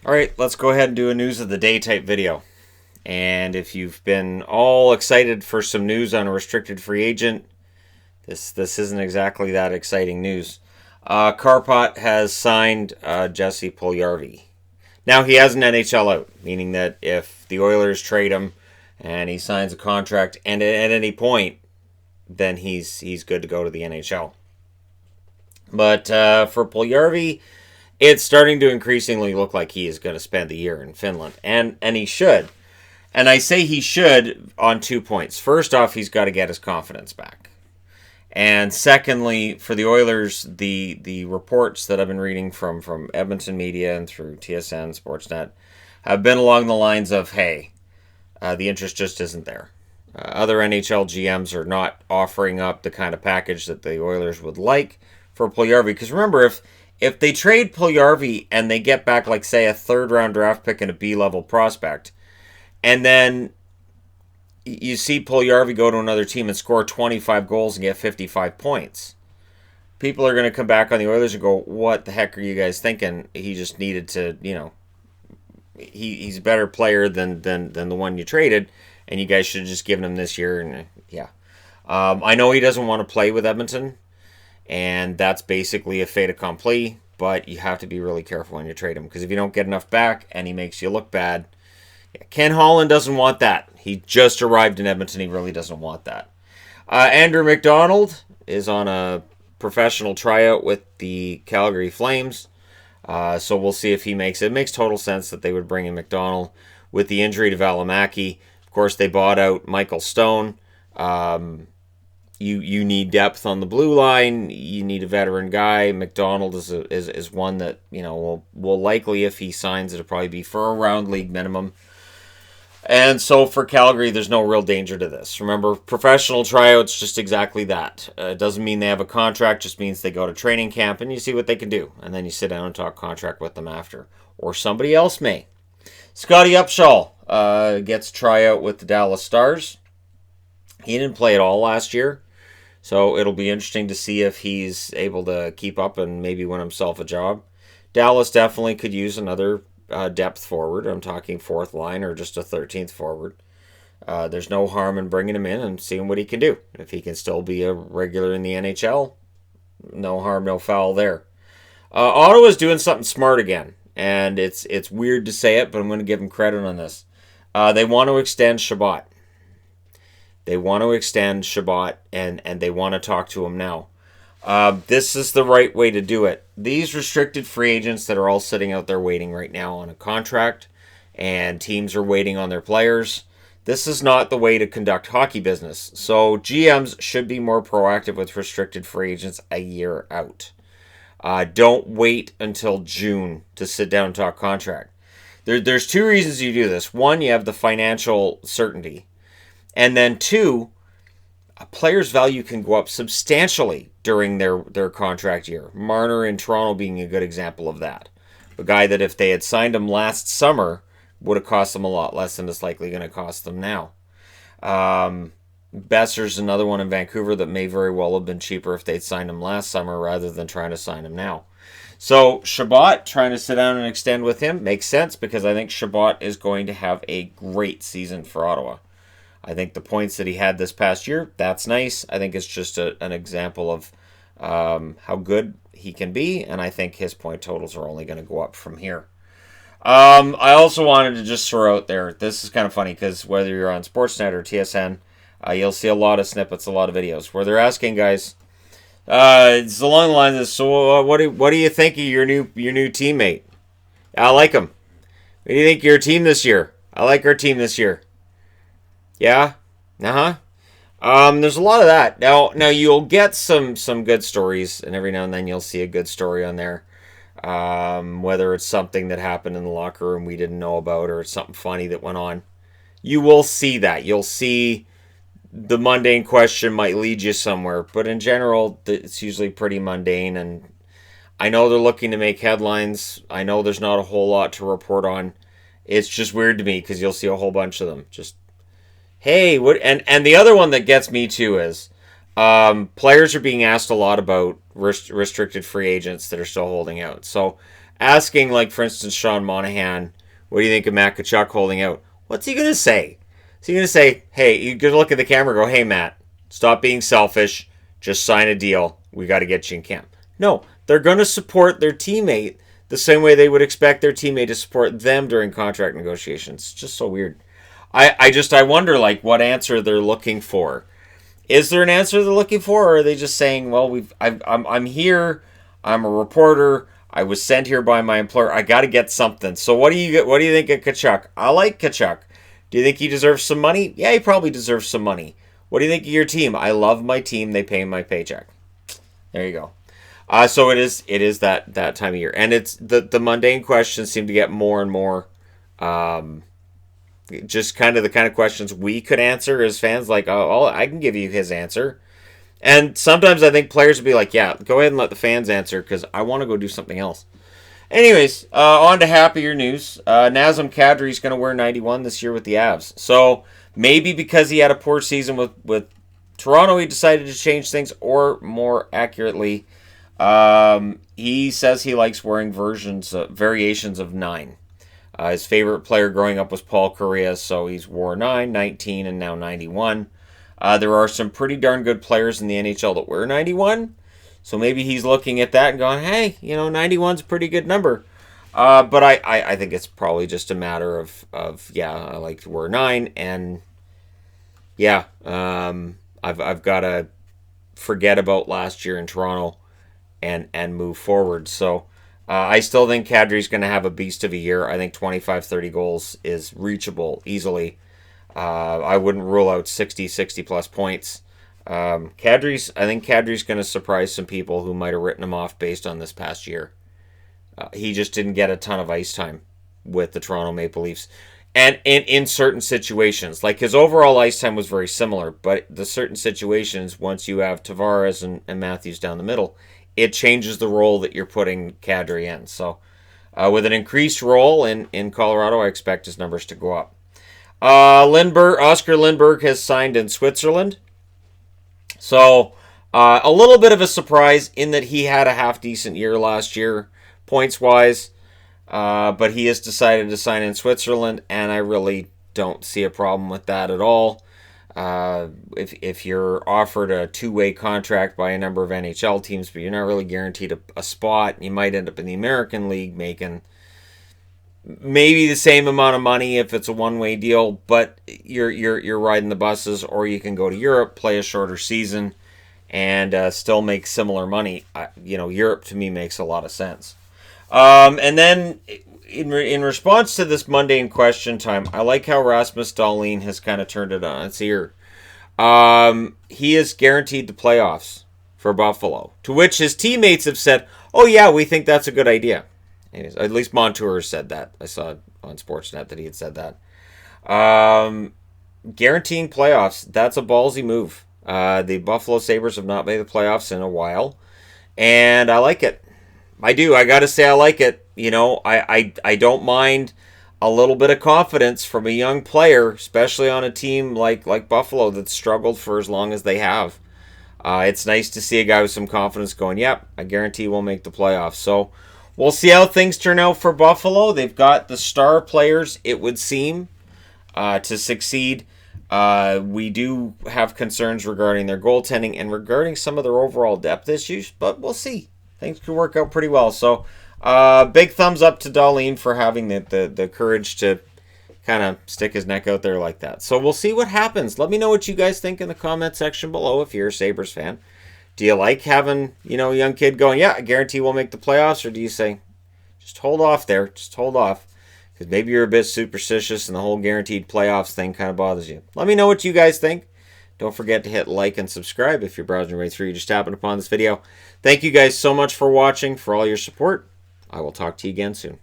All right, let's go ahead and do a news of the day type video. And if you've been all excited for some news on a restricted free agent, this isn't exactly that exciting news. Karpat has signed Jesse Puljujarvi. Now he has an NHL out, meaning that if the Oilers trade him and he signs a contract, and at any point, then he's good to go to the NHL. But for Puljujarvi, it's starting to increasingly look like he is going to spend the year in Finland, and he should. And I say he should on 2 points. First off, he's got to get his confidence back. And secondly, for the Oilers, the reports that I've been reading from Edmonton media and through TSN, Sportsnet, have been along the lines of, hey, the interest just isn't there. Other NHL GMs are not offering up the kind of package that the Oilers would like for Puljujarvi. Because remember, if they trade Puljujarvi and they get back, like, say, a third-round draft pick and a B-level prospect, and then you see Puljujarvi go to another team and score 25 goals and get 55 points, people are going to come back on the Oilers and go, what the heck are you guys thinking? He just needed to, he's a better player than the one you traded, and you guys should have just given him this year. And yeah. I know he doesn't want to play with Edmonton, and that's basically a fait accompli, but you have to be really careful when you trade him, because if you don't get enough back and he makes you look bad, Ken Holland doesn't want that. He just arrived in Edmonton. He really doesn't want that. Andrew McDonald is on a professional tryout with the Calgary Flames. So we'll see if he makes it. It makes total sense that they would bring in McDonald with the injury to Valimaki. Of course, they bought out Michael Stone. You need depth on the blue line. You need a veteran guy. McDonald is one that will likely, if he signs, it'll probably be for a round league minimum. And so for Calgary, there's no real danger to this. Remember, professional tryouts, just exactly that. It doesn't mean they have a contract, just means they go to training camp and you see what they can do. And then you sit down and talk contract with them after. Or somebody else may. Scottie Upshaw gets tryout with the Dallas Stars. He didn't play at all last year. So it'll be interesting to see if he's able to keep up and maybe win himself a job. Dallas definitely could use another depth forward. I'm talking fourth line or just a 13th forward. There's no harm in bringing him in and seeing what he can do. If he can still be a regular in the NHL, no harm, no foul there. Ottawa's doing something smart again, and it's weird to say it, but I'm going to give them credit on this. They want to extend Shabbat. They want to extend Shabbat, and they want to talk to him now. This is the right way to do it. These restricted free agents that are all sitting out there waiting right now on a contract, and teams are waiting on their players, this is not the way to conduct hockey business. So GMs should be more proactive with restricted free agents a year out. Don't wait until June to sit down and talk contract. There's two reasons you do this. One, you have the financial certainty. And then two, a player's value can go up substantially during their contract year. Marner in Toronto being a good example of that. A guy that if they had signed him last summer would have cost them a lot less than it's likely going to cost them now. Besser's another one in Vancouver that may very well have been cheaper if they'd signed him last summer rather than trying to sign him now. So Shabbat, trying to sit down and extend with him, makes sense because I think Shabbat is going to have a great season for Ottawa. I think the points that he had this past year, that's nice. I think it's just an example of how good he can be, and I think his point totals are only going to go up from here. I also wanted to just throw out there, this is kind of funny because whether you're on Sportsnet or TSN, you'll see a lot of snippets, a lot of videos where they're asking guys, it's along the lines of, so what do you think of your new teammate? I like him. What do you think of your team this year? I like our team this year. Yeah? There's a lot of that. Now you'll get some good stories, and every now and then you'll see a good story on there. Whether it's something that happened in the locker room we didn't know about, or it's something funny that went on. You will see that. You'll see the mundane question might lead you somewhere, but in general, it's usually pretty mundane, and I know they're looking to make headlines. I know there's not a whole lot to report on. It's just weird to me because you'll see a whole bunch of them. Just, hey, what? And the other one that gets me too is players are being asked a lot about restricted free agents that are still holding out. So asking, like, for instance, Sean Monahan, what do you think of Matt Tkachuk holding out? What's he going to say? Is he going to say, hey, you're going to look at the camera and go, hey, Matt, stop being selfish. Just sign a deal. We got to get you in camp. No, they're going to support their teammate the same way they would expect their teammate to support them during contract negotiations. It's just so weird. I wonder, like, what answer they're looking for. Is there an answer they're looking for, or are they just saying, well, I'm here, I'm a reporter, I was sent here by my employer, I got to get something. So what do you think of Tkachuk? I like Tkachuk. Do you think he deserves some money? Yeah, he probably deserves some money. What do you think of your team? I love my team. They pay my paycheck. There you go. So it is that time of year, and it's the mundane questions seem to get more and more. Just kind of the kind of questions we could answer as fans, like, oh, I can give you his answer. And sometimes I think players would be like, yeah, go ahead and let the fans answer because I want to go do something else. Anyways, on to happier news. Nazem Kadri is going to wear 91 this year with the Avs. So maybe because he had a poor season with Toronto, he decided to change things, or more accurately, he says he likes wearing variations of 9. His favorite player growing up was Paul Kariya, so he's wore 9, 19, and now 91. There are some pretty darn good players in the NHL that wear 91, so maybe he's looking at that and going, hey, 91's a pretty good number. But I think it's probably just a matter of yeah, I like to wear 9, and yeah, I've got to forget about last year in Toronto and move forward. So I still think Kadri's going to have a beast of a year. I think 25-30 goals is reachable easily. I wouldn't rule out 60-plus points. I think Kadri's going to surprise some people who might have written him off based on this past year. He just didn't get a ton of ice time with the Toronto Maple Leafs. And in certain situations, like his overall ice time was very similar, but the certain situations, once you have Tavares and Matthews down the middle, it changes the role that you're putting Kadri in. So with an increased role in Colorado, I expect his numbers to go up. Oscar Lindbergh has signed in Switzerland. So a little bit of a surprise in that he had a half-decent year last year, points-wise. But he has decided to sign in Switzerland, and I really don't see a problem with that at all. If you're offered a two-way contract by a number of NHL teams, but you're not really guaranteed a spot, you might end up in the American League making maybe the same amount of money if it's a one-way deal, but you're riding the buses, or you can go to Europe, play a shorter season, and still make similar money. Europe to me makes a lot of sense. And then in response to this mundane question time, I like how Rasmus Dahlin has kind of turned it on its ear. He is guaranteed the playoffs for Buffalo, to which his teammates have said, oh yeah, we think that's a good idea. Anyways, at least Montour said that. I saw on Sportsnet that he had said that. Guaranteeing playoffs, that's a ballsy move. The Buffalo Sabres have not made the playoffs in a while, and I like it. I do. I got to say I like it. I don't mind a little bit of confidence from a young player, especially on a team like Buffalo that's struggled for as long as they have. It's nice to see a guy with some confidence going, yep, I guarantee we'll make the playoffs. So we'll see how things turn out for Buffalo. They've got the star players, it would seem, to succeed. We do have concerns regarding their goaltending and regarding some of their overall depth issues, but we'll see. Things could work out pretty well. So big thumbs up to Dahlin for having the courage to kind of stick his neck out there like that. So we'll see what happens. Let me know what you guys think in the comment section below if you're a Sabres fan. Do you like having, a young kid going, yeah, I guarantee we'll make the playoffs? Or do you say, just hold off there. Just hold off. Because maybe you're a bit superstitious and the whole guaranteed playoffs thing kind of bothers you. Let me know what you guys think. Don't forget to hit like and subscribe if you're browsing your way through. You just happened upon this video. Thank you guys so much for watching, for all your support. I will talk to you again soon.